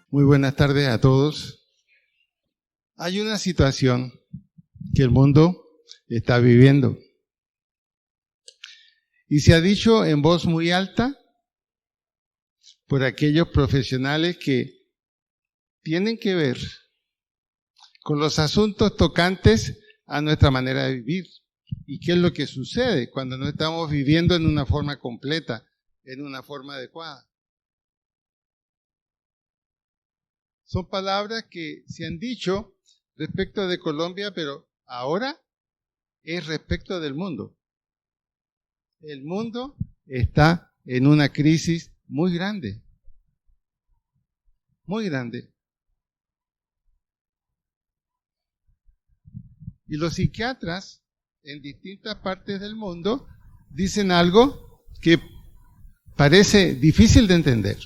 Muy buenas tardes a todos. Hay una situación que el mundo está viviendo y se ha dicho en voz muy alta por aquellos profesionales que tienen que ver con los asuntos tocantes a nuestra manera de vivir y qué es lo que sucede cuando no estamos viviendo en una forma completa, en una forma adecuada. Son palabras que se han dicho respecto de Colombia, pero ahora es respecto del mundo. El mundo está en una crisis muy grande, muy grande. Y los psiquiatras en distintas partes del mundo dicen algo que parece difícil de entender.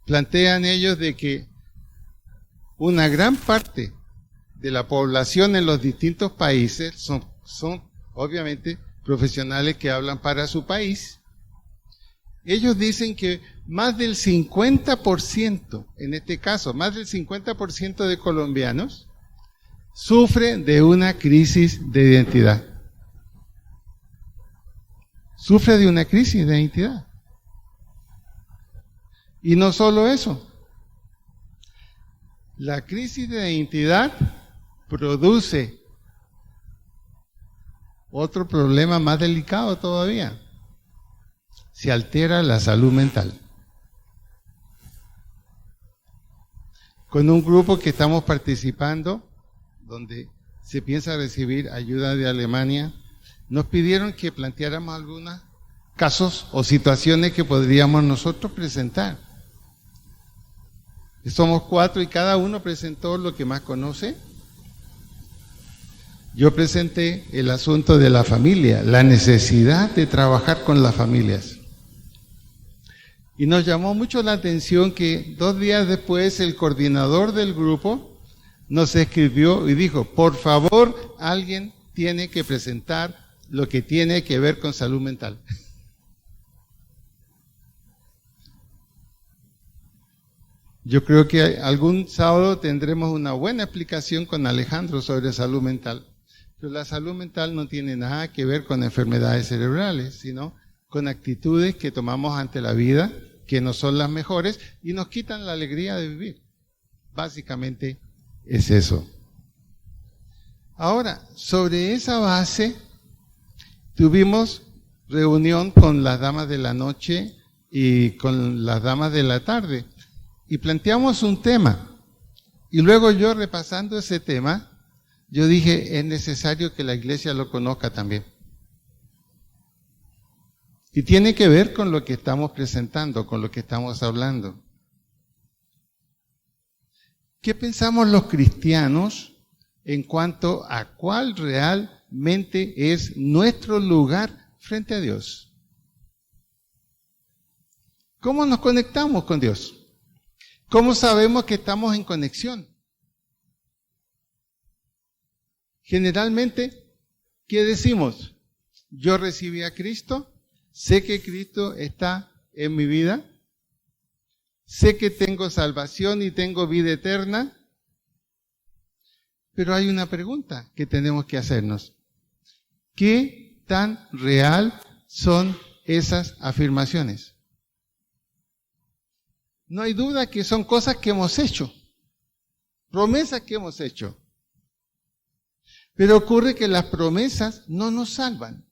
Plantean ellos de que una gran parte de la población en los distintos países son obviamente profesionales que hablan para su país. Ellos dicen que más del 50%, en este caso, más del 50% de colombianos sufren de una crisis de identidad. Sufre de una crisis de identidad. Y no solo eso. La crisis de identidad produce otro problema más delicado todavía. Se altera la salud mental. Con un grupo que estamos participando, donde se piensa recibir ayuda de Alemania, nos pidieron que planteáramos algunos casos o situaciones que podríamos nosotros presentar. Somos 4 y cada uno presentó lo que más conoce. Yo presenté el asunto de la familia, la necesidad de trabajar con las familias. Y nos llamó mucho la atención que 2 días después el coordinador del grupo nos escribió y dijo, por favor, alguien tiene que presentar lo que tiene que ver con salud mental. Yo creo que algún sábado tendremos una buena explicación con Alejandro sobre salud mental. Pero la salud mental no tiene nada que ver con enfermedades cerebrales, sino con actitudes que tomamos ante la vida, que no son las mejores y nos quitan la alegría de vivir. Básicamente es eso. Ahora, sobre esa base, tuvimos reunión con las damas de la noche y con las damas de la tarde. Y planteamos un tema, y luego yo repasando ese tema, yo dije, es necesario que la iglesia lo conozca también. Y tiene que ver con lo que estamos presentando, con lo que estamos hablando. ¿Qué pensamos los cristianos en cuanto a cuál realmente es nuestro lugar frente a Dios? ¿Cómo nos conectamos con Dios? ¿Cómo sabemos que estamos en conexión? Generalmente, ¿qué decimos? Yo recibí a Cristo, sé que Cristo está en mi vida, sé que tengo salvación y tengo vida eterna, pero hay una pregunta que tenemos que hacernos. ¿Qué tan real son esas afirmaciones? No hay duda que son cosas que hemos hecho, promesas que hemos hecho. Pero ocurre que las promesas no nos salvan.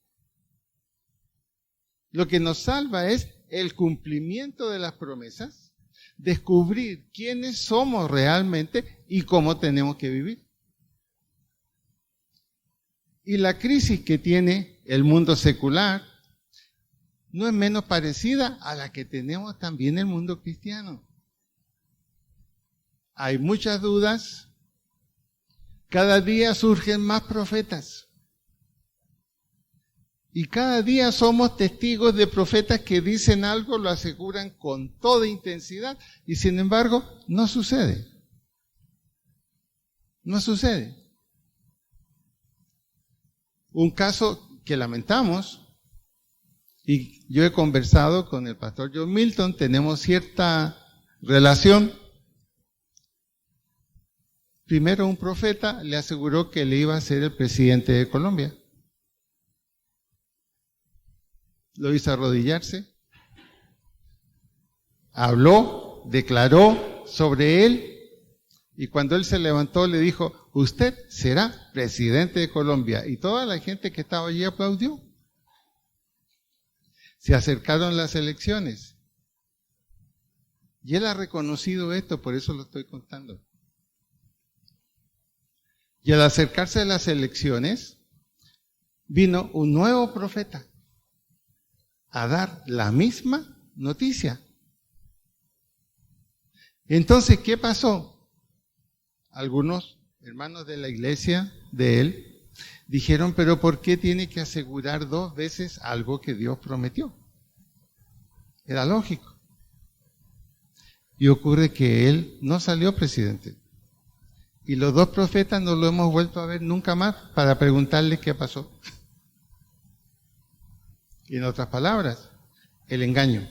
Lo que nos salva es el cumplimiento de las promesas, descubrir quiénes somos realmente y cómo tenemos que vivir. Y la crisis que tiene el mundo secular no es menos parecida a la que tenemos también en el mundo cristiano. Hay muchas dudas. Cada día surgen más profetas. Y cada día somos testigos de profetas que dicen algo, lo aseguran con toda intensidad, y sin embargo, no sucede. No sucede. Un caso que lamentamos, y yo he conversado con el pastor John Milton, tenemos cierta relación, Primero un profeta le aseguró que le iba a ser el presidente de Colombia. Lo hizo arrodillarse, habló, declaró sobre él, y cuando él se levantó le dijo, usted será presidente de Colombia. Y toda la gente que estaba allí aplaudió. Se acercaron las elecciones. Y él ha reconocido esto, por eso lo estoy contando. Y al acercarse a las elecciones, vino un nuevo profeta a dar la misma noticia. Entonces, ¿qué pasó? Algunos hermanos de la iglesia de él dijeron, pero ¿por qué tiene que asegurar 2 veces algo que Dios prometió? Era lógico. Y ocurre que él no salió presidente. Y los 2 profetas no lo hemos vuelto a ver nunca más para preguntarle qué pasó. Y en otras palabras, el engaño.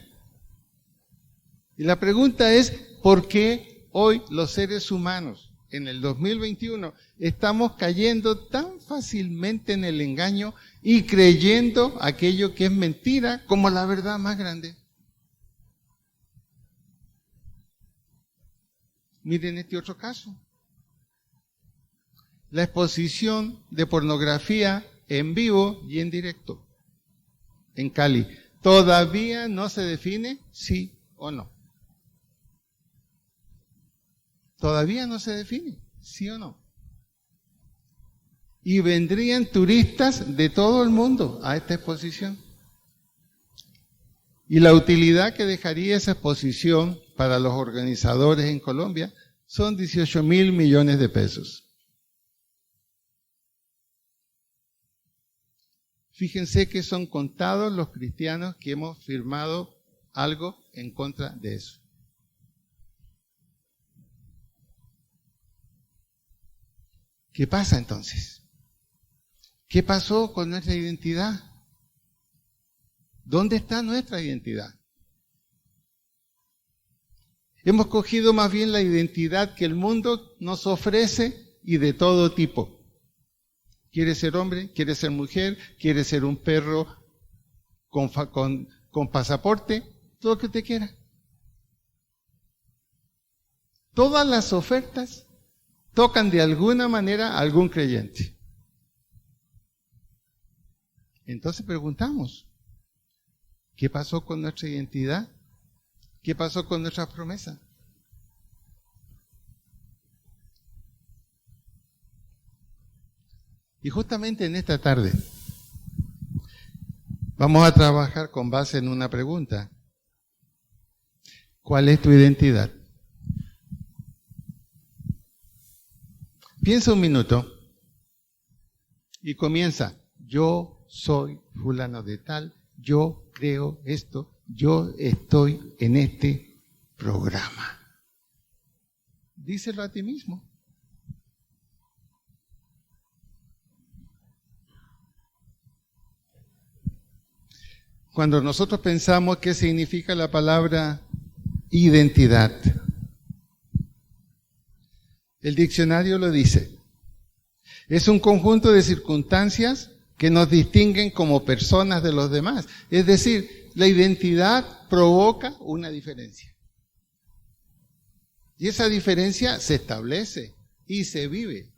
Y la pregunta es, ¿por qué hoy los seres humanos, en el 2021, estamos cayendo tan fácilmente en el engaño y creyendo aquello que es mentira como la verdad más grande? Miren este otro caso. La exposición de pornografía en vivo y en directo en Cali. Todavía no se define sí o no. Todavía no se define sí o no. Y vendrían turistas de todo el mundo a esta exposición. Y la utilidad que dejaría esa exposición para los organizadores en Colombia son 18.000 millones de pesos. Fíjense que son contados los cristianos que hemos firmado algo en contra de eso. ¿Qué pasa entonces? ¿Qué pasó con nuestra identidad? ¿Dónde está nuestra identidad? Hemos cogido más bien la identidad que el mundo nos ofrece y de todo tipo. ¿Quiere ser hombre? ¿Quiere ser mujer? ¿Quiere ser un perro con pasaporte? Todo lo que usted quiera. Todas las ofertas tocan de alguna manera a algún creyente. Entonces preguntamos, ¿qué pasó con nuestra identidad? ¿Qué pasó con nuestras promesas? Y justamente en esta tarde vamos a trabajar con base en una pregunta. ¿Cuál es tu identidad? Piensa un minuto y comienza. Yo soy fulano de tal, yo creo esto, yo estoy en este programa. Díselo a ti mismo. Cuando nosotros pensamos qué significa la palabra identidad, el diccionario lo dice. Es un conjunto de circunstancias que nos distinguen como personas de los demás. Es decir, la identidad provoca una diferencia. Y esa diferencia se establece y se vive.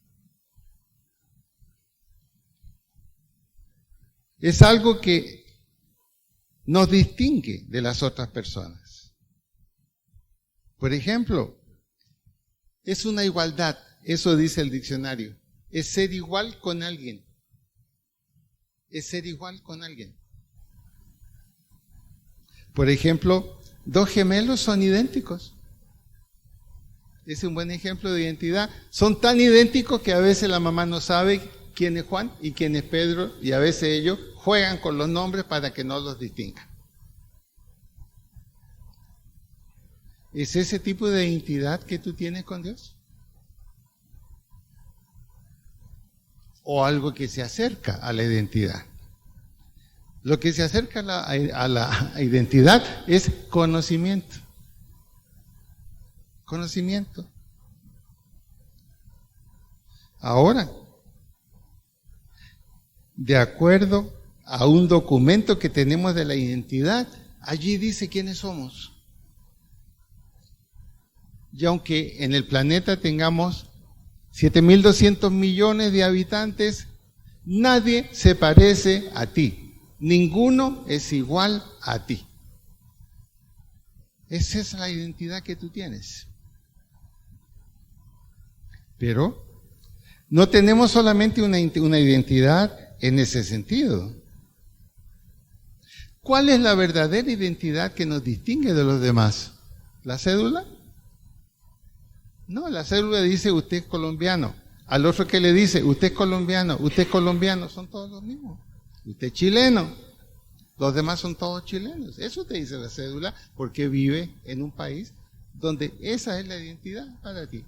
Es algo que nos distingue de las otras personas. Por ejemplo, es una igualdad, eso dice el diccionario, es ser igual con alguien. Es ser igual con alguien. Por ejemplo, 2 gemelos son idénticos. Es un buen ejemplo de identidad. Son tan idénticos que a veces la mamá no sabe quién es Juan y quién es Pedro, y a veces ellos juegan con los nombres para que no los distingan. ¿Es ese tipo de identidad que tú tienes con Dios? ¿O algo que se acerca a la identidad? Lo que se acerca a la identidad es conocimiento. Conocimiento. Ahora, de acuerdo a un documento que tenemos de la identidad, allí dice quiénes somos. Y aunque en el planeta tengamos 7.200 millones de habitantes, nadie se parece a ti. Ninguno es igual a ti. Esa es la identidad que tú tienes. Pero no tenemos solamente una identidad en ese sentido. ¿Cuál es la verdadera identidad que nos distingue de los demás? ¿La cédula? No, la cédula dice usted es colombiano. Al otro que le dice usted es colombiano, son todos los mismos. Usted es chileno, los demás son todos chilenos. Eso te dice la cédula porque vive en un país donde esa es la identidad para ti.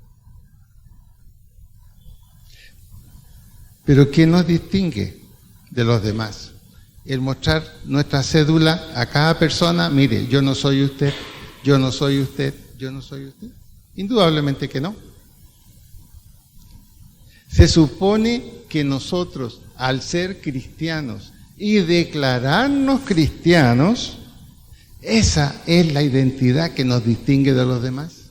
Pero ¿qué nos distingue de los demás? El mostrar nuestra cédula a cada persona, mire, yo no soy usted, yo no soy usted, yo no soy usted. Indudablemente que no. Se supone que nosotros, al ser cristianos y declararnos cristianos, esa es la identidad que nos distingue de los demás.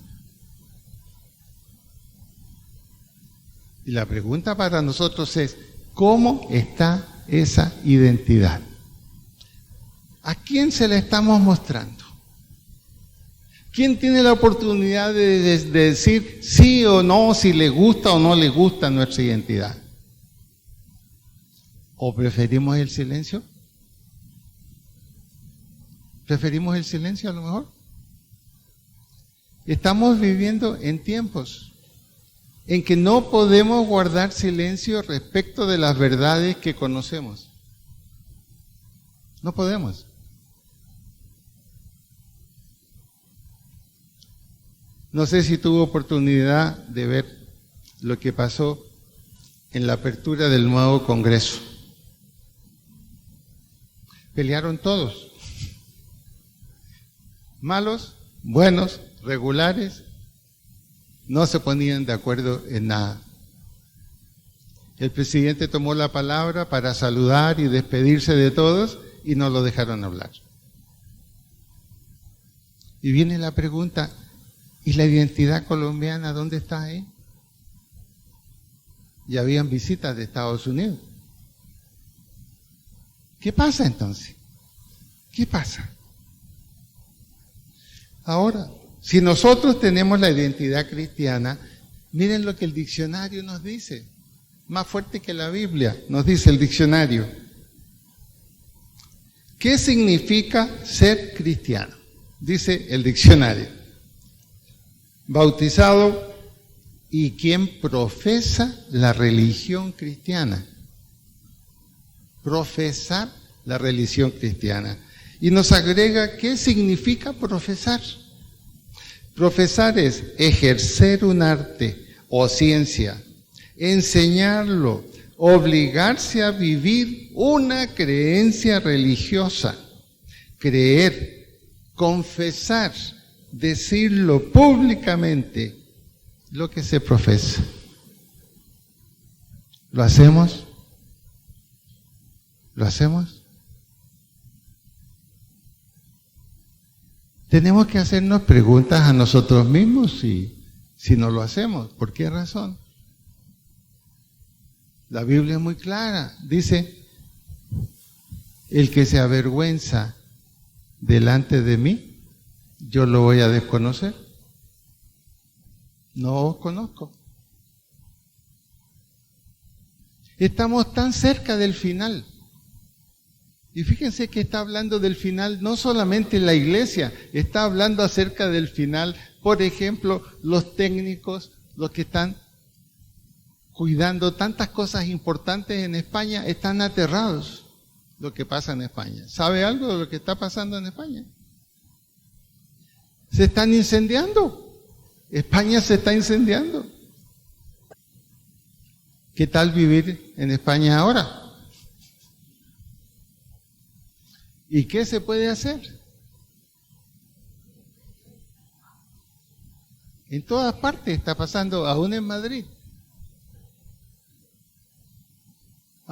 Y la pregunta para nosotros es, ¿cómo está esa identidad? ¿A quién se la estamos mostrando? ¿Quién tiene la oportunidad de decir sí o no, si le gusta o no le gusta nuestra identidad? ¿O preferimos el silencio? ¿Preferimos el silencio a lo mejor? Estamos viviendo en tiempos en que no podemos guardar silencio respecto de las verdades que conocemos. No podemos. No sé si tuvo oportunidad de ver lo que pasó en la apertura del nuevo Congreso. Pelearon todos. Malos, buenos, regulares, no se ponían de acuerdo en nada. El presidente tomó la palabra para saludar y despedirse de todos y no lo dejaron hablar. Y viene la pregunta, ¿y la identidad colombiana dónde está ahí? Y habían visitas de Estados Unidos. ¿Qué pasa entonces? ¿Qué pasa? Ahora, si nosotros tenemos la identidad cristiana, miren lo que el diccionario nos dice. Más fuerte que la Biblia, nos dice el diccionario. ¿Qué significa ser cristiano? Dice el diccionario. Bautizado y quien profesa la religión cristiana. Profesar la religión cristiana. Y nos agrega, ¿qué significa profesar? Profesar es ejercer un arte o ciencia, enseñarlo, obligarse a vivir una creencia religiosa, creer, confesar, decirlo públicamente, lo que se profesa. ¿Lo hacemos? ¿Lo hacemos? Tenemos que hacernos preguntas a nosotros mismos si no lo hacemos. ¿Por qué razón? La Biblia es muy clara. Dice, el que se avergüenza delante de mí, yo lo voy a desconocer. No os conozco. Estamos tan cerca del final. Y fíjense que está hablando del final no solamente la iglesia, está hablando acerca del final, por ejemplo, los técnicos, los que están cuidando tantas cosas importantes en España, están aterrados lo que pasa en España. ¿Sabe algo de lo que está pasando en España? Se están incendiando. España se está incendiando. ¿Qué tal vivir en España ahora? ¿Y qué se puede hacer? En todas partes está pasando, aún en Madrid.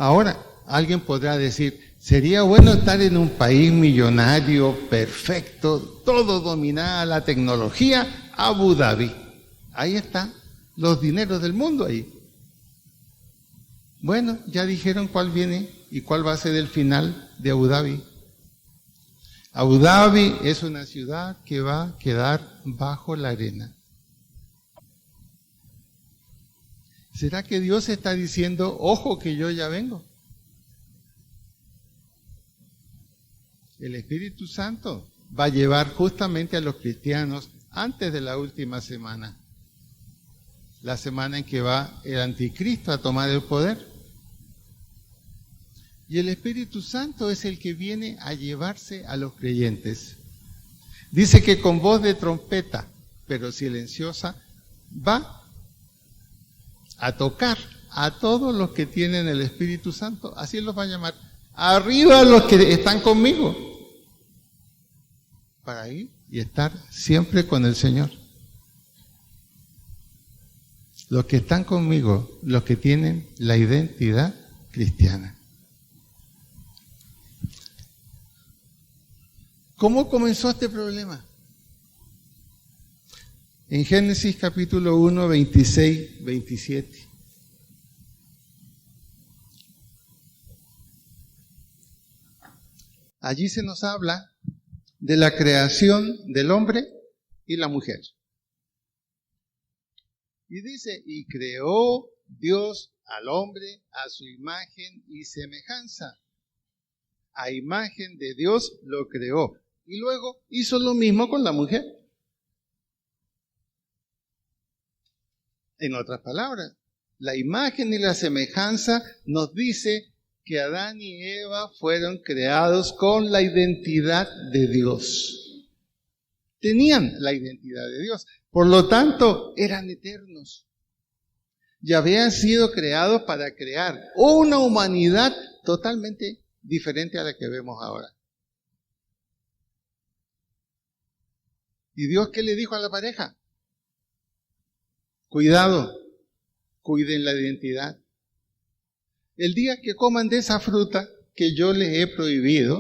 Ahora, alguien podrá decir, sería bueno estar en un país millonario, perfecto, todo dominada la tecnología, Abu Dhabi. Ahí están los dineros del mundo ahí. Bueno, ya dijeron cuál viene y cuál va a ser el final de Abu Dhabi. Abu Dhabi es una ciudad que va a quedar bajo la arena. ¿Será que Dios está diciendo, ojo que yo ya vengo? El Espíritu Santo va a llevar justamente a los cristianos antes de la última semana, la semana en que va el anticristo a tomar el poder. Y el Espíritu Santo es el que viene a llevarse a los creyentes. Dice que con voz de trompeta, pero silenciosa, va a tocar a todos los que tienen el Espíritu Santo. Así los va a llamar. Arriba los que están conmigo. Para ir y estar siempre con el Señor. Los que están conmigo, los que tienen la identidad cristiana. ¿Cómo comenzó este problema? En Génesis capítulo 1, 26, 27. Allí se nos habla de la creación del hombre y la mujer. Y dice, y creó Dios al hombre a su imagen y semejanza. A imagen de Dios lo creó. Y luego hizo lo mismo con la mujer. En otras palabras, la imagen y la semejanza nos dice que Adán y Eva fueron creados con la identidad de Dios. Tenían la identidad de Dios. Por lo tanto, eran eternos. Y habían sido creados para crear una humanidad totalmente diferente a la que vemos ahora. ¿Y Dios qué le dijo a la pareja? Cuidado, cuiden la identidad. El día que coman de esa fruta que yo les he prohibido,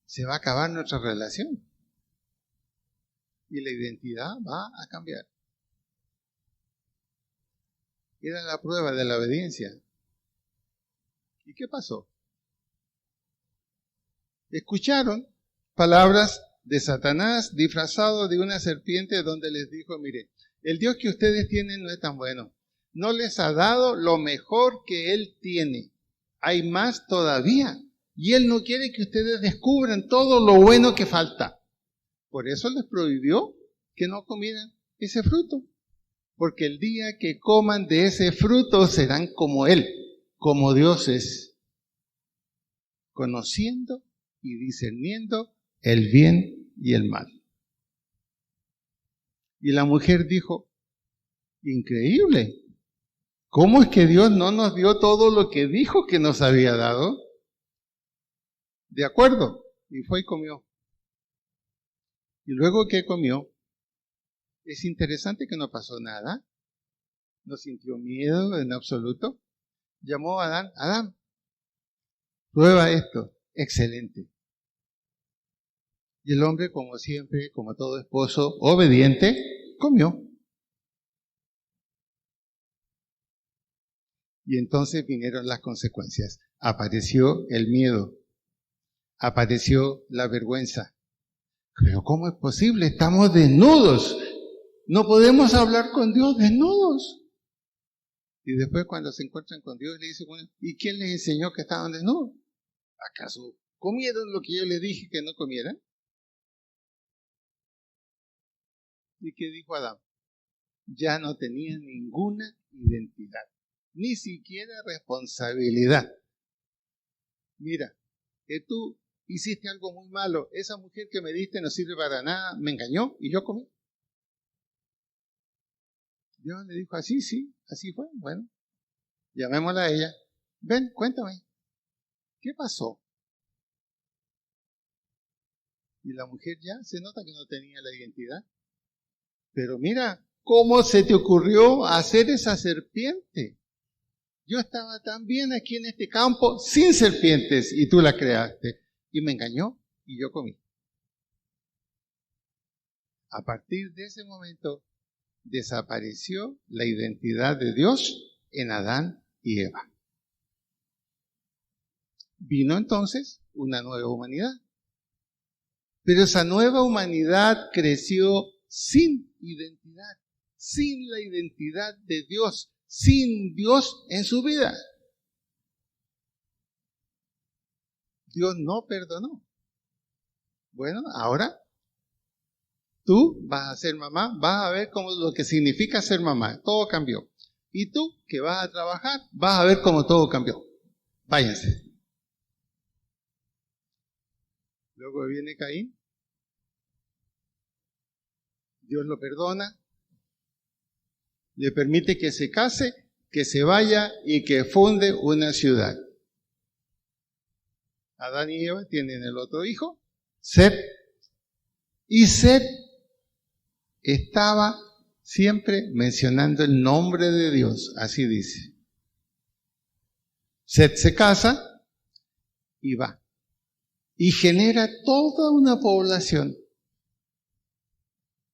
se va a acabar nuestra relación. Y la identidad va a cambiar. Era la prueba de la obediencia. ¿Y qué pasó? Escucharon palabras de Satanás disfrazado de una serpiente donde les dijo, mire, el Dios que ustedes tienen no es tan bueno. No les ha dado lo mejor que Él tiene. Hay más todavía. Y Él no quiere que ustedes descubran todo lo bueno que falta. Por eso les prohibió que no comieran ese fruto. Porque el día que coman de ese fruto serán como Él, como dioses, conociendo y discerniendo el bien y el mal. Y la mujer dijo, increíble, ¿cómo es que Dios no nos dio todo lo que dijo que nos había dado? De acuerdo, y fue y comió. Y luego que comió, es interesante que no pasó nada, no sintió miedo en absoluto. Llamó a Adán, Adán, prueba esto, excelente. Y el hombre, como siempre, como todo esposo obediente, comió. Y entonces vinieron las consecuencias. Apareció el miedo, apareció la vergüenza. Pero ¿cómo es posible? Estamos desnudos. No podemos hablar con Dios desnudos. Y después cuando se encuentran con Dios le dice, bueno, ¿y quién les enseñó que estaban desnudos? ¿Acaso comieron lo que yo les dije que no comieran? ¿Y qué dijo Adán? Ya no tenía ninguna identidad, ni siquiera responsabilidad. Mira, que tú hiciste algo muy malo, esa mujer que me diste no sirve para nada, me engañó y yo comí. Dios le dijo, así, sí, así fue, bueno, llamémosla a ella. Ven, cuéntame, ¿qué pasó? Y la mujer ya se nota que no tenía la identidad. Pero mira, ¿cómo se te ocurrió hacer esa serpiente? Yo estaba tan bien aquí en este campo sin serpientes y tú la creaste. Y me engañó y yo comí. A partir de ese momento desapareció la identidad de Dios en Adán y Eva. Vino entonces una nueva humanidad. Pero esa nueva humanidad creció sin identidad, sin la identidad de Dios, sin Dios en su vida. Dios no perdonó. Bueno, ahora tú vas a ser mamá, vas a ver cómo lo que significa ser mamá. Todo cambió. Y tú, que vas a trabajar, vas a ver cómo todo cambió. Váyanse. Luego viene Caín. Dios lo perdona. Le permite que se case, que se vaya y que funde una ciudad. Adán y Eva tienen el otro hijo, Set. Y Set estaba siempre mencionando el nombre de Dios, así dice. Set se casa y va. Y genera toda una población.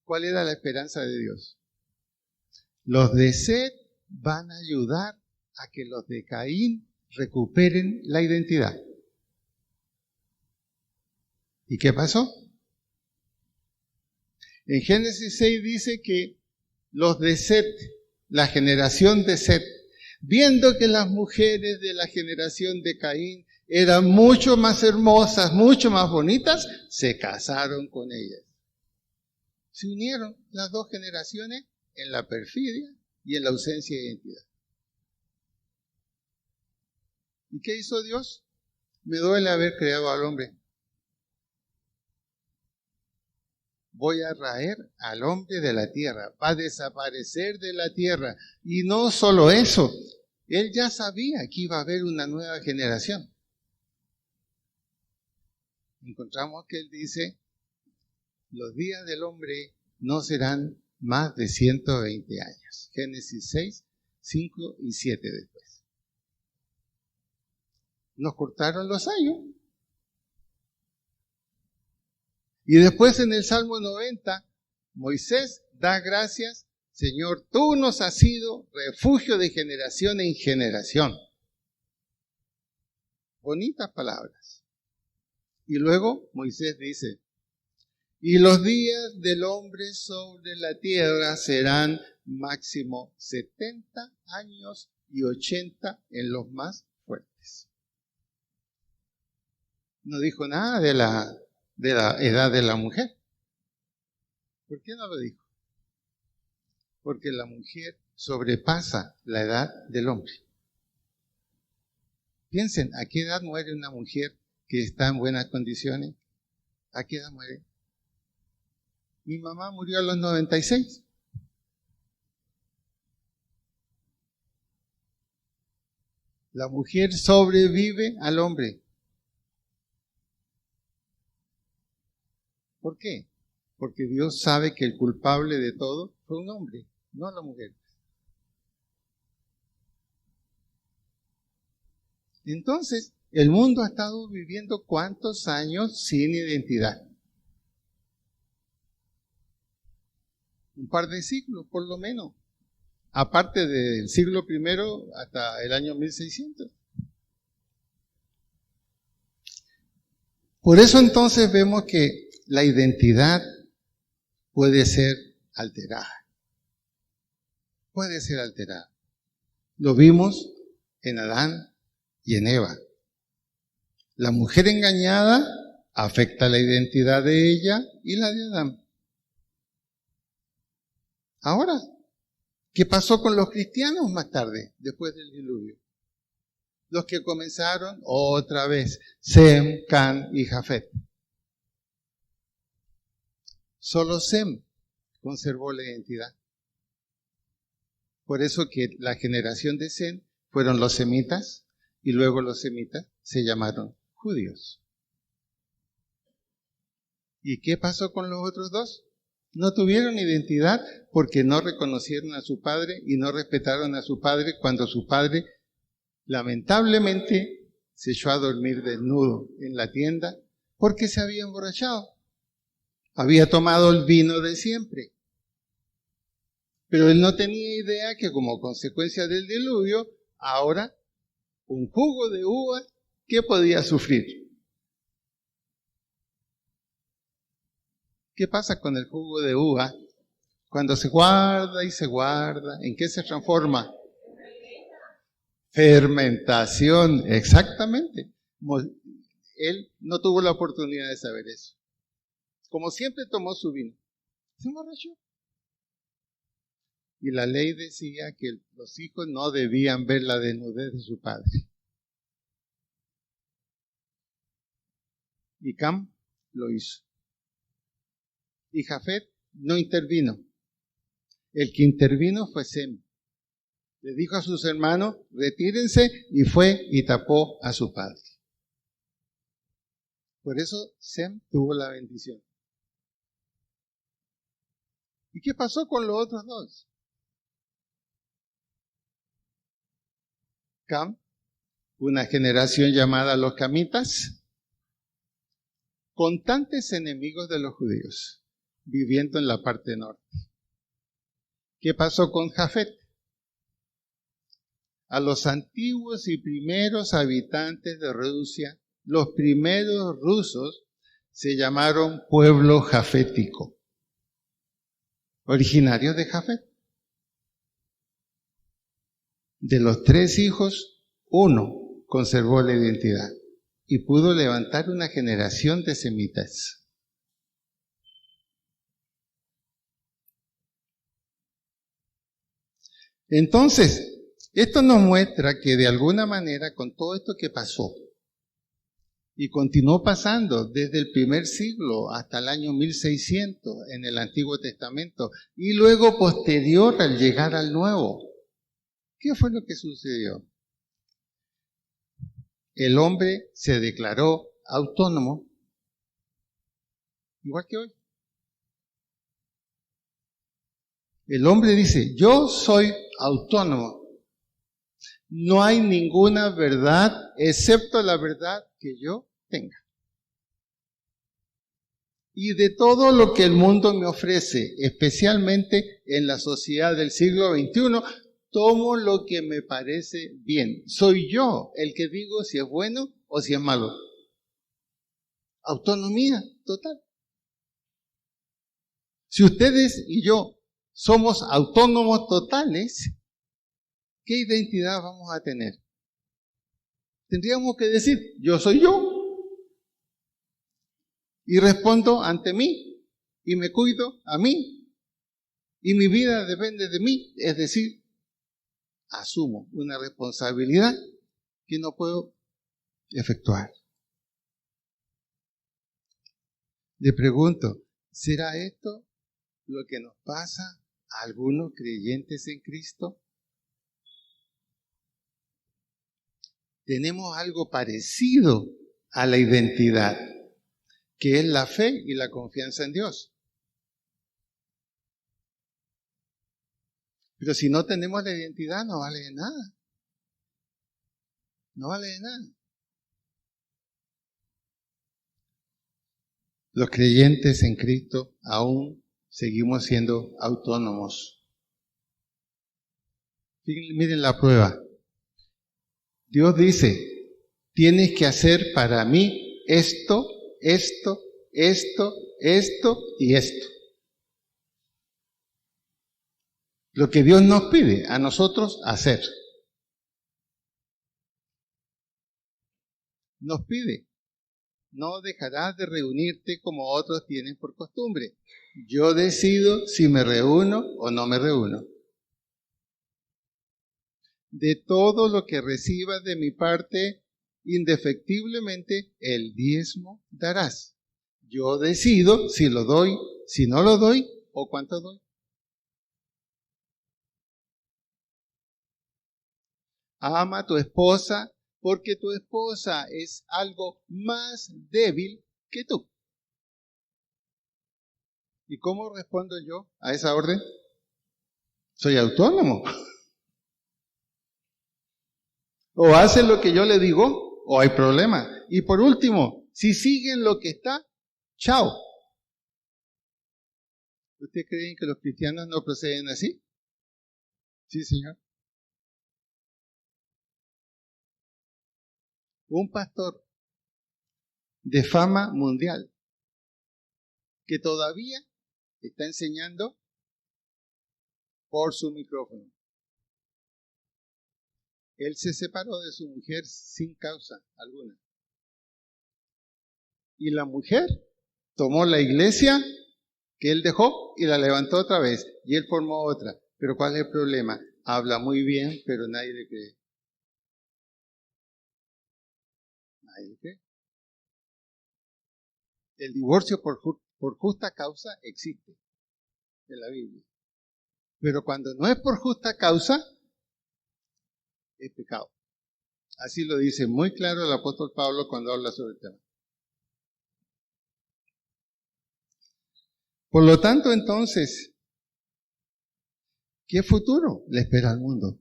¿Cuál era la esperanza de Dios? Los de Set van a ayudar a que los de Caín recuperen la identidad. ¿Y qué pasó? En Génesis 6 dice que los de Set, la generación de Set, viendo que las mujeres de la generación de Caín eran mucho más hermosas, mucho más bonitas, se casaron con ellas. Se unieron las dos generaciones en la perfidia y en la ausencia de identidad. ¿Y qué hizo Dios? Me duele haber creado al hombre. Voy a raer al hombre de la tierra, va a desaparecer de la tierra. Y no solo eso, él ya sabía que iba a haber una nueva generación. Encontramos que él dice, los días del hombre no serán más de 120 años. Génesis 6, 5 y 7 después. Nos cortaron los años. Y después en el Salmo 90, Moisés da gracias, Señor, tú nos has sido refugio de generación en generación. Bonitas palabras. Y luego Moisés dice, y los días del hombre sobre la tierra serán máximo 70 años y 80 en los más fuertes. No dijo nada de la edad de la mujer. ¿Por qué no lo dijo? Porque la mujer sobrepasa la edad del hombre. Piensen, ¿a qué edad muere una mujer que está en buenas condiciones? ¿A qué edad muere? Mi mamá murió a los 96. La mujer sobrevive al hombre. ¿Por qué? Porque Dios sabe que el culpable de todo fue un hombre, no la mujer. Entonces, el mundo ha estado viviendo ¿cuántos años sin identidad? Un par de siglos, por lo menos. Aparte del siglo I hasta el año 1600. Por eso entonces vemos que la identidad puede ser alterada. Puede ser alterada. Lo vimos en Adán y en Eva. La mujer engañada afecta la identidad de ella y la de Adán. Ahora, ¿qué pasó con los cristianos más tarde, después del diluvio? Los que comenzaron otra vez, Sem, Can y Jafet. Solo Sem conservó la identidad. Por eso que la generación de Sem fueron los semitas y luego los semitas se llamaron judíos. ¿Y qué pasó con los otros dos? No tuvieron identidad porque no reconocieron a su padre y no respetaron a su padre cuando su padre Lamentablemente se echó a dormir desnudo en la tienda porque se había emborrachado. Había tomado el vino de siempre. Pero él no tenía idea que como consecuencia del diluvio, ahora un jugo de uva, ¿qué podía sufrir? ¿Qué pasa con el jugo de uva? Cuando se guarda y se guarda, ¿en qué se transforma? Fermentación, exactamente. Él no tuvo la oportunidad de saber eso. Como siempre tomó su vino, se emborrachó. Y la ley decía que los hijos no debían ver la desnudez de su padre. Y Cam lo hizo. Y Jafet no intervino. El que intervino fue Sem. Le dijo a sus hermanos, retírense, y fue y tapó a su padre. Por eso Sem tuvo la bendición. ¿Y qué pasó con los otros dos? Cam, una generación llamada los camitas, constantes enemigos de los judíos, viviendo en la parte norte. ¿Qué pasó con Jafet? A los antiguos y primeros habitantes de Rusia, los primeros rusos, se llamaron pueblo jafético, originarios de Jafet. De los 3 hijos, uno conservó la identidad y pudo levantar una generación de semitas. Entonces, esto nos muestra que de alguna manera con todo esto que pasó, y continuó pasando desde el primer siglo hasta el año 1600 en el Antiguo Testamento, y luego posterior al llegar al Nuevo, ¿qué fue lo que sucedió? El hombre se declaró autónomo, igual que hoy. El hombre dice, yo soy autónomo. No hay ninguna verdad excepto la verdad que yo tenga. Y de todo lo que el mundo me ofrece, especialmente en la sociedad del siglo XXI, tomo lo que me parece bien. Soy yo el que digo si es bueno o si es malo. Autonomía total. Si ustedes y yo somos autónomos totales, ¿qué identidad vamos a tener? Tendríamos que decir, yo soy yo. Y respondo ante mí. Y me cuido a mí. Y mi vida depende de mí. Es decir, asumo una responsabilidad que no puedo efectuar. Le pregunto, ¿será esto lo que nos pasa a algunos creyentes en Cristo? Tenemos algo parecido a la identidad, que es la fe y la confianza en Dios. Pero si no tenemos la identidad, no vale de nada. No vale de nada. Los creyentes en Cristo aún seguimos siendo autónomos. Miren la prueba. Dios dice, tienes que hacer para mí esto, esto, esto, esto y esto. Lo que Dios nos pide a nosotros hacer. Nos pide, no dejarás de reunirte como otros tienen por costumbre. Yo decido si me reúno o no me reúno. De todo lo que recibas de mi parte, indefectiblemente el diezmo darás. Yo decido si lo doy, si no lo doy o cuánto doy. Ama a tu esposa porque tu esposa es algo más débil que tú. ¿Y cómo respondo yo a esa orden? Soy autónomo. O hacen lo que yo le digo, o hay problema. Y por último, si siguen lo que está, chao. ¿Ustedes creen que los cristianos no proceden así? Sí, señor. Un pastor de fama mundial que todavía está enseñando por su micrófono. Él se separó de su mujer sin causa alguna. Y la mujer tomó la iglesia que él dejó y la levantó otra vez. Y él formó otra. Pero ¿cuál es el problema? Habla muy bien, pero nadie le cree. Nadie le cree. El divorcio por justa causa existe en la Biblia. Pero cuando no es por justa causa, es pecado. Así lo dice muy claro el apóstol Pablo cuando habla sobre el tema. Por lo tanto, entonces, ¿qué futuro le espera al mundo?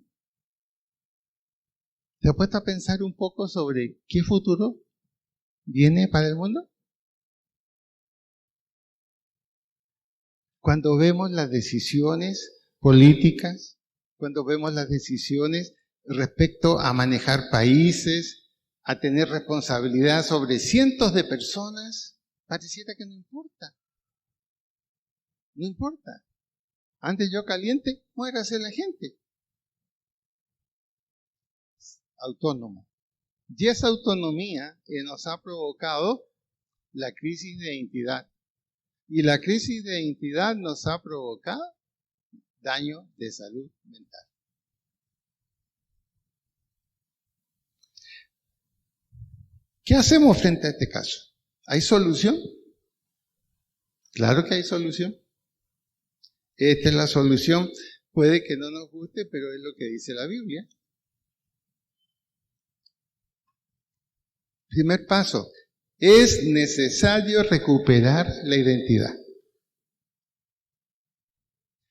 ¿Te has puesto a pensar un poco sobre qué futuro viene para el mundo? Cuando vemos las decisiones políticas, cuando vemos las decisiones respecto a manejar países, a tener responsabilidad sobre cientos de personas, pareciera que no importa. No importa. Antes yo caliente, muérase la gente. Autónomo. Y esa autonomía nos ha provocado la crisis de identidad. Y la crisis de identidad nos ha provocado daño de salud mental. ¿Qué hacemos frente a este caso? ¿Hay solución? Claro que hay solución. Esta es la solución. Puede que no nos guste, pero es lo que dice la Biblia. Primer paso. Es necesario recuperar la identidad.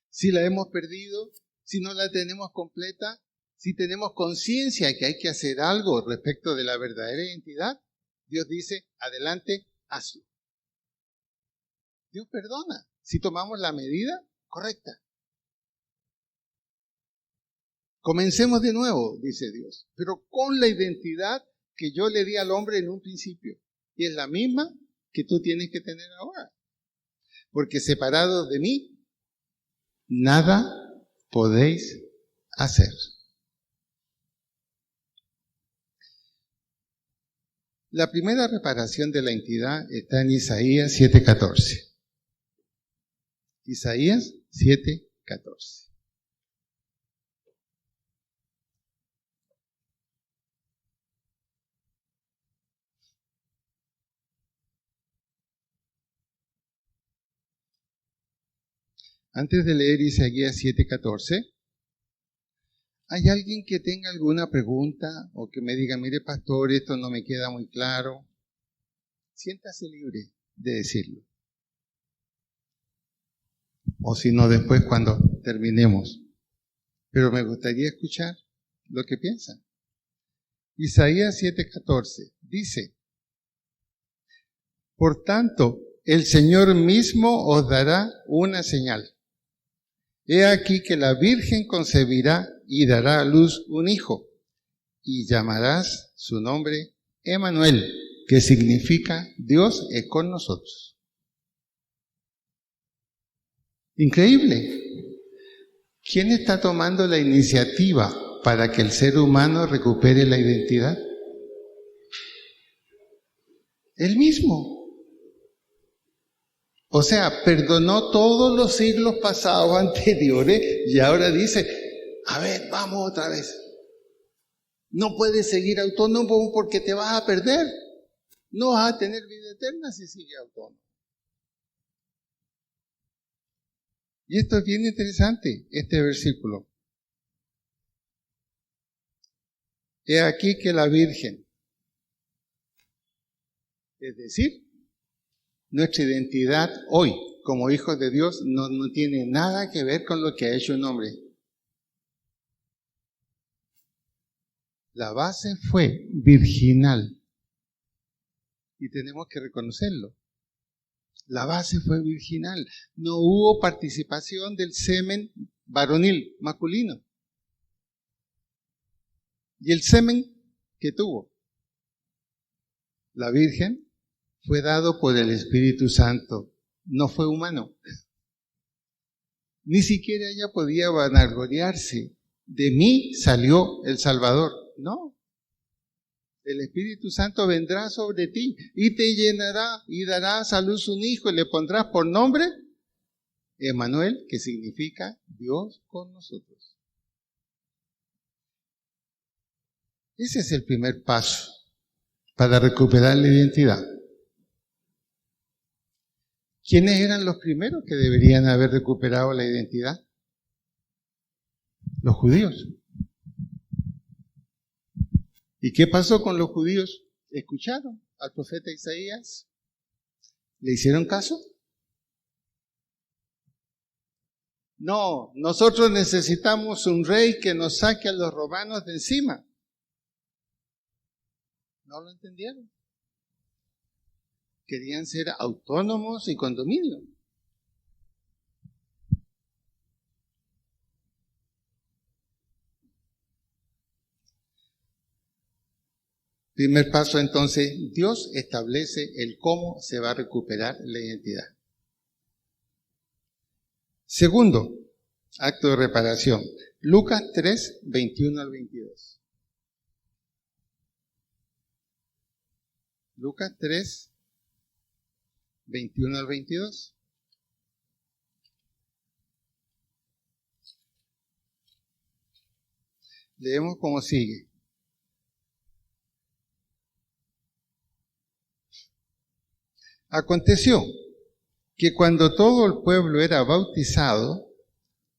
Si la hemos perdido, si no la tenemos completa, si tenemos conciencia que hay que hacer algo respecto de la verdadera identidad, Dios dice, adelante, hazlo. Dios perdona si tomamos la medida correcta. Comencemos de nuevo, dice Dios, pero con la identidad que yo le di al hombre en un principio. Y es la misma que tú tienes que tener ahora. Porque separados de mí, nada podéis hacer. La primera reparación de la identidad está en Isaías 7:14. Isaías 7:14. Antes de leer Isaías 7:14, ¿hay alguien que tenga alguna pregunta o que me diga, mire pastor, esto no me queda muy claro? Siéntase libre de decirlo. O si no, después cuando terminemos. Pero me gustaría escuchar lo que piensan. Isaías 7:14 dice, por tanto, el Señor mismo os dará una señal. He aquí que la Virgen concebirá y dará a luz un hijo, y llamarás su nombre Emmanuel, que significa Dios es con nosotros. Increíble. ¿Quién está tomando la iniciativa para que el ser humano recupere la identidad? Él mismo. O sea, perdonó todos los siglos pasados anteriores y ahora dice, a ver, vamos otra vez. No puedes seguir autónomo porque te vas a perder. No vas a tener vida eterna si sigues autónomo. Y esto es bien interesante, este versículo. He aquí que la Virgen, es decir, nuestra identidad hoy como hijos de Dios no tiene nada que ver con lo que ha hecho un hombre. La base fue virginal. Y tenemos que reconocerlo. La base fue virginal. No hubo participación del semen varonil, masculino. Y el semen que tuvo la Virgen fue dado por el Espíritu Santo. No fue humano. Ni siquiera ella podía vanagloriarse. De mí salió el Salvador. No. El Espíritu Santo vendrá sobre ti y te llenará y darás a luz un hijo y le pondrás por nombre Emmanuel, que significa Dios con nosotros. Ese es el primer paso para recuperar la identidad. ¿Quiénes eran los primeros que deberían haber recuperado la identidad? Los judíos. ¿Y qué pasó con los judíos? ¿Escucharon al profeta Isaías? ¿Le hicieron caso? No, nosotros necesitamos un rey que nos saque a los romanos de encima. No lo entendieron. Querían ser autónomos y con dominio. Primer paso entonces, Dios establece el cómo se va a recuperar la identidad. Segundo, acto de reparación. Lucas 3, 21 al 22. Lucas 3, 21 al 22. Leemos como sigue. Aconteció que cuando todo el pueblo era bautizado,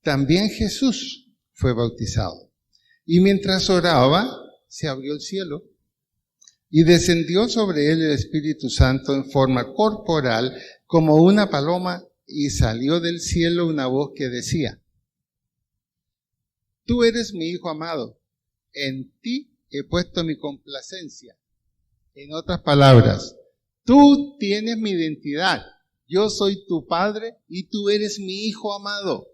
también Jesús fue bautizado. Y mientras oraba, se abrió el cielo y descendió sobre él el Espíritu Santo en forma corporal como una paloma, y salió del cielo una voz que decía: Tú eres mi Hijo amado, en ti he puesto mi complacencia. En otras palabras, tú tienes mi identidad. Yo soy tu Padre y tú eres mi Hijo amado.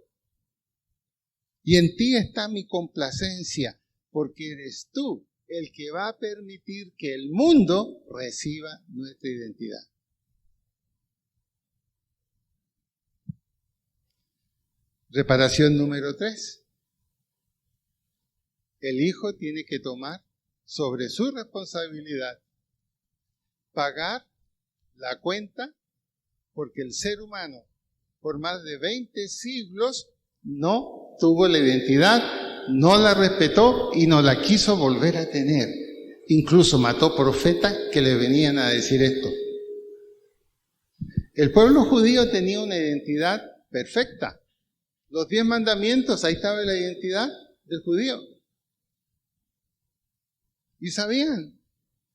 Y en ti está mi complacencia, porque eres tú el que va a permitir que el mundo reciba nuestra identidad. Reparación número 3. El Hijo tiene que tomar sobre su responsabilidad pagar la cuenta, porque el ser humano por más de 20 siglos no tuvo la identidad, no la respetó y no la quiso volver a tener. Incluso mató profetas que le venían a decir esto. El pueblo judío tenía una identidad perfecta. Los 10 mandamientos, ahí estaba la identidad del judío. Y sabían,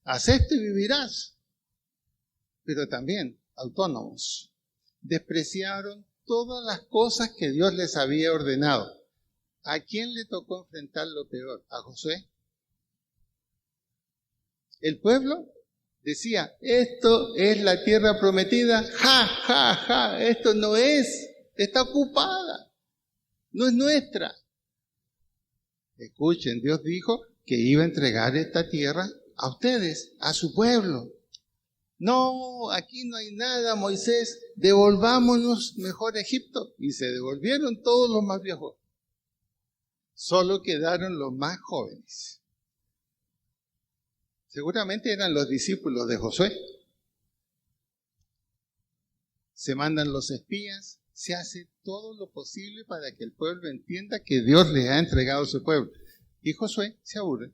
haz esto y vivirás. Pero también autónomos. Despreciaron todas las cosas que Dios les había ordenado. ¿A quién le tocó enfrentar lo peor? ¿A Josué? El pueblo decía, esto es la tierra prometida, ja, ja, ja, esto no es, está ocupada, no es nuestra. Escuchen, Dios dijo que iba a entregar esta tierra a ustedes, a su pueblo. No, aquí no hay nada, Moisés, devolvámonos mejor a Egipto. Y se devolvieron todos los más viejos. Solo quedaron los más jóvenes. Seguramente eran los discípulos de Josué. Se mandan los espías, se hace todo lo posible para que el pueblo entienda que Dios les ha entregado a su pueblo. Y Josué se aburre.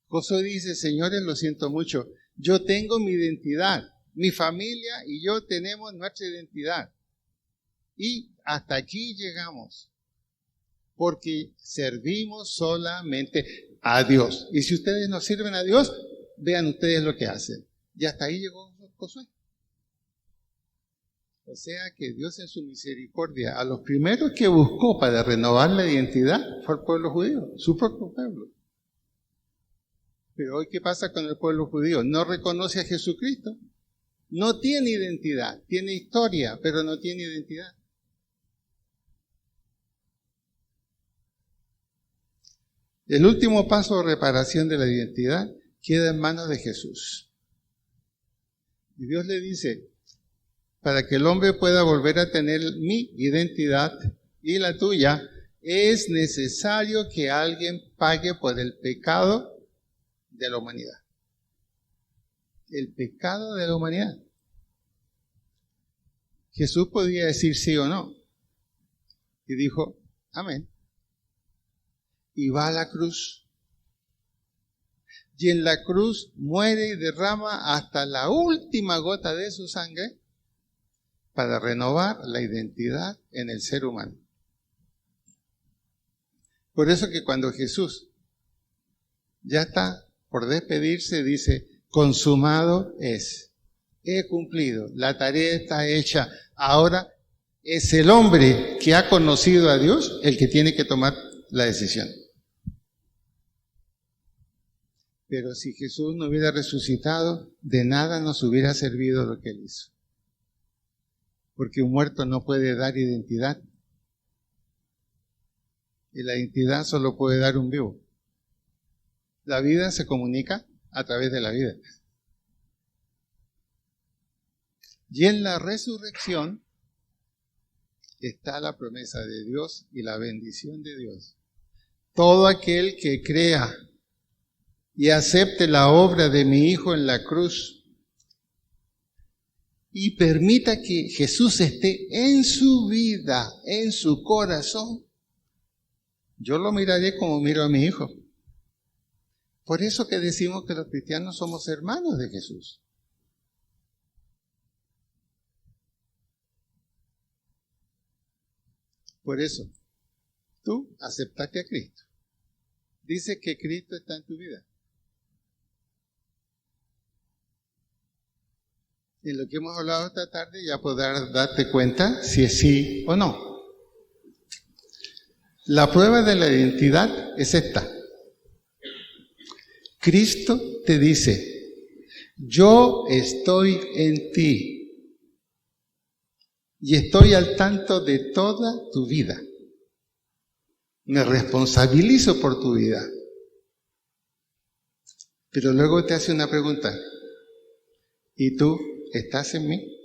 Josué dice, señores, lo siento mucho, yo tengo mi identidad, mi familia y yo tenemos nuestra identidad. Y hasta aquí llegamos, porque servimos solamente a Dios. Y si ustedes no sirven a Dios, vean ustedes lo que hacen. Y hasta ahí llegó Josué. O sea que Dios en su misericordia, a los primeros que buscó para renovar la identidad fue el pueblo judío, su propio pueblo. Pero hoy, ¿qué pasa con el pueblo judío? No reconoce a Jesucristo. No tiene identidad. Tiene historia, pero no tiene identidad. El último paso de reparación de la identidad queda en manos de Jesús. Y Dios le dice, para que el hombre pueda volver a tener mi identidad y la tuya, es necesario que alguien pague por el pecado de la humanidad. El pecado de la humanidad. Jesús podía decir sí o no. Y dijo, amén. Y va a la cruz. Y en la cruz muere y derrama hasta la última gota de su sangre para renovar la identidad en el ser humano. Por eso que cuando Jesús ya está por despedirse, dice, consumado es. He cumplido, la tarea está hecha. Ahora es el hombre que ha conocido a Dios el que tiene que tomar la decisión. Pero si Jesús no hubiera resucitado, de nada nos hubiera servido lo que Él hizo. Porque un muerto no puede dar identidad. Y la identidad solo puede dar un vivo. La vida se comunica a través de la vida. Y en la resurrección está la promesa de Dios y la bendición de Dios. Todo aquel que crea y acepte la obra de mi Hijo en la cruz y permita que Jesús esté en su vida, en su corazón, yo lo miraré como miro a mi Hijo. Por eso que decimos que los cristianos somos hermanos de Jesús. Por eso, tú aceptaste a Cristo. Dice que Cristo está en tu vida. En lo que hemos hablado esta tarde ya podrás darte cuenta si es sí o no. La prueba de la identidad es esta. Cristo te dice, yo estoy en ti y estoy al tanto de toda tu vida. Me responsabilizo por tu vida. Pero luego te hace una pregunta. ¿Y tú estás en mí?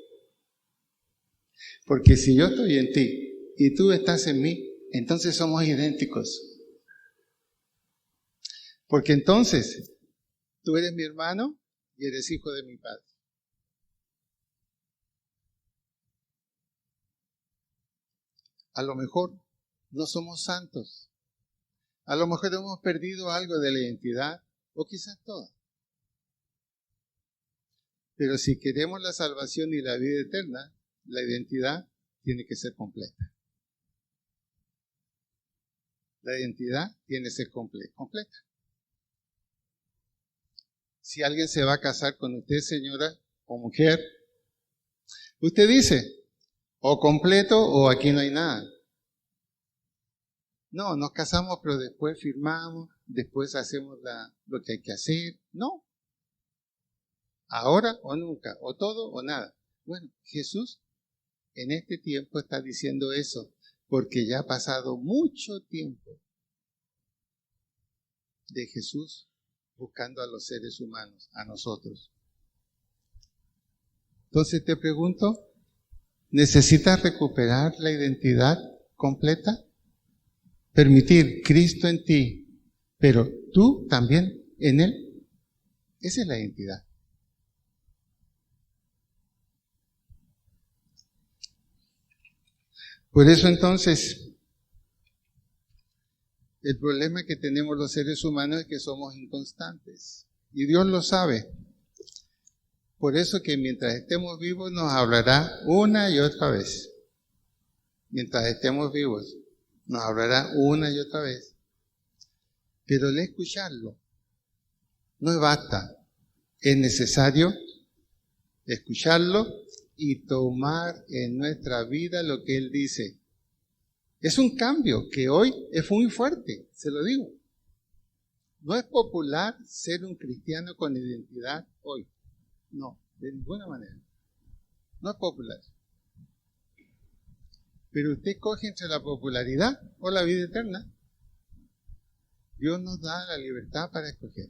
Porque si yo estoy en ti y tú estás en mí, entonces somos idénticos. Porque entonces tú eres mi hermano y eres hijo de mi padre. A lo mejor no somos santos. A lo mejor hemos perdido algo de la identidad o quizás toda. Pero si queremos la salvación y la vida eterna, la identidad tiene que ser completa. La identidad tiene que ser completa. Si alguien se va a casar con usted, señora o mujer, usted dice, o completo o aquí no hay nada. No, nos casamos pero después firmamos, después hacemos lo que hay que hacer. No. Ahora o nunca, o todo o nada. Bueno, Jesús en este tiempo está diciendo eso, porque ya ha pasado mucho tiempo de Jesús buscando a los seres humanos, a nosotros. Entonces te pregunto, ¿necesitas recuperar la identidad completa? Permitir Cristo en ti, pero tú también en Él. Esa es la identidad. Por eso entonces, el problema que tenemos los seres humanos es que somos inconstantes. Y Dios lo sabe. Por eso que mientras estemos vivos nos hablará una y otra vez. Mientras estemos vivos nos hablará una y otra vez. Pero el escucharlo no basta. Es necesario escucharlo y tomar en nuestra vida lo que Él dice. Es un cambio que hoy es muy fuerte, se lo digo. No es popular ser un cristiano con identidad hoy. No, de ninguna manera. No es popular. Pero usted escoge entre la popularidad o la vida eterna. Dios nos da la libertad para escoger.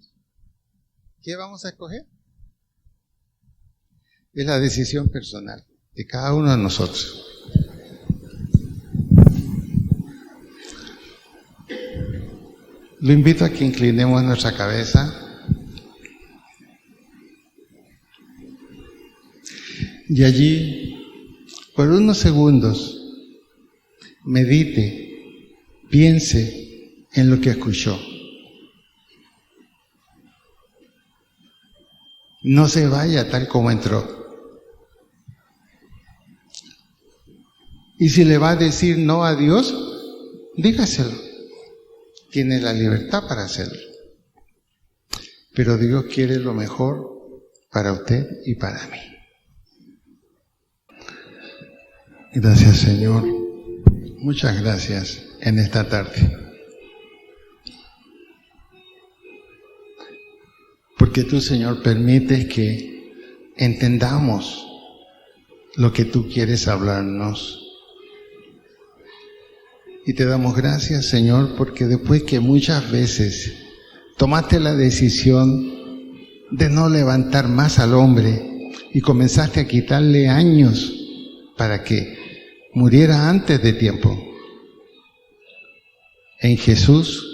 ¿Qué vamos a escoger? Es la decisión personal de cada uno de nosotros. Lo invito a que inclinemos nuestra cabeza y allí, por unos segundos, medite, piense en lo que escuchó. No se vaya tal como entró. Y si le va a decir no a Dios, dígaselo. Tiene la libertad para hacerlo. Pero Dios quiere lo mejor para usted y para mí. Gracias, Señor. Muchas gracias en esta tarde. Porque tú, Señor, permites que entendamos lo que tú quieres hablarnos. Y te damos gracias, Señor, porque después que muchas veces tomaste la decisión de no levantar más al hombre y comenzaste a quitarle años para que muriera antes de tiempo, en Jesús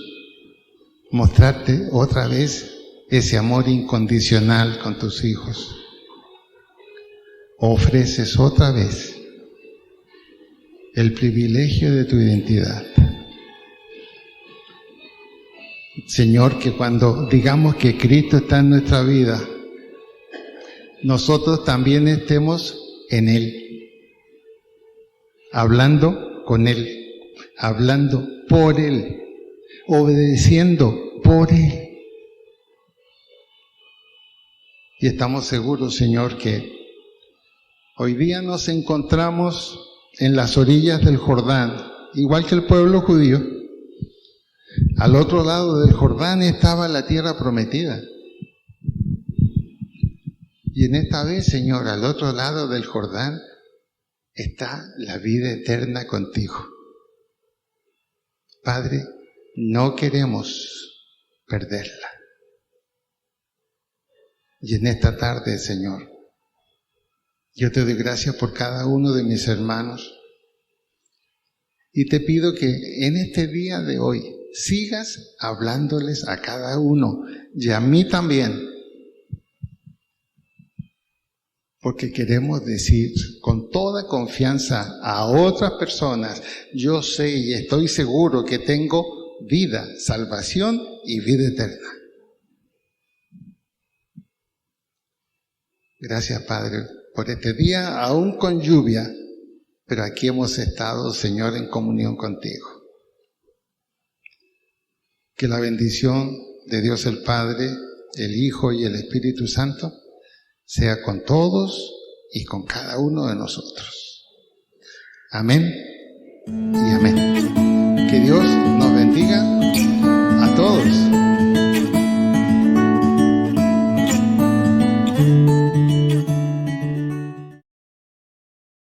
mostrarte otra vez ese amor incondicional con tus hijos. Ofreces otra vez el privilegio de tu identidad. Señor, que cuando digamos que Cristo está en nuestra vida, nosotros también estemos en Él, hablando con Él, hablando por Él, obedeciendo por Él. Y estamos seguros, Señor, que hoy día nos encontramos en las orillas del Jordán, igual que el pueblo judío. Al otro lado del Jordán estaba la tierra prometida. Y en esta vez, Señor, al otro lado del Jordán está la vida eterna contigo. Padre, no queremos perderla. Y en esta tarde, Señor, yo te doy gracias por cada uno de mis hermanos y te pido que en este día de hoy sigas hablándoles a cada uno y a mí también, porque queremos decir con toda confianza a otras personas, yo sé y estoy seguro que tengo vida, salvación y vida eterna. Gracias, Padre, por este día, aún con lluvia, pero aquí hemos estado, Señor, en comunión contigo. Que la bendición de Dios el Padre, el Hijo y el Espíritu Santo sea con todos y con cada uno de nosotros. Amén y amén. Que Dios nos bendiga a todos.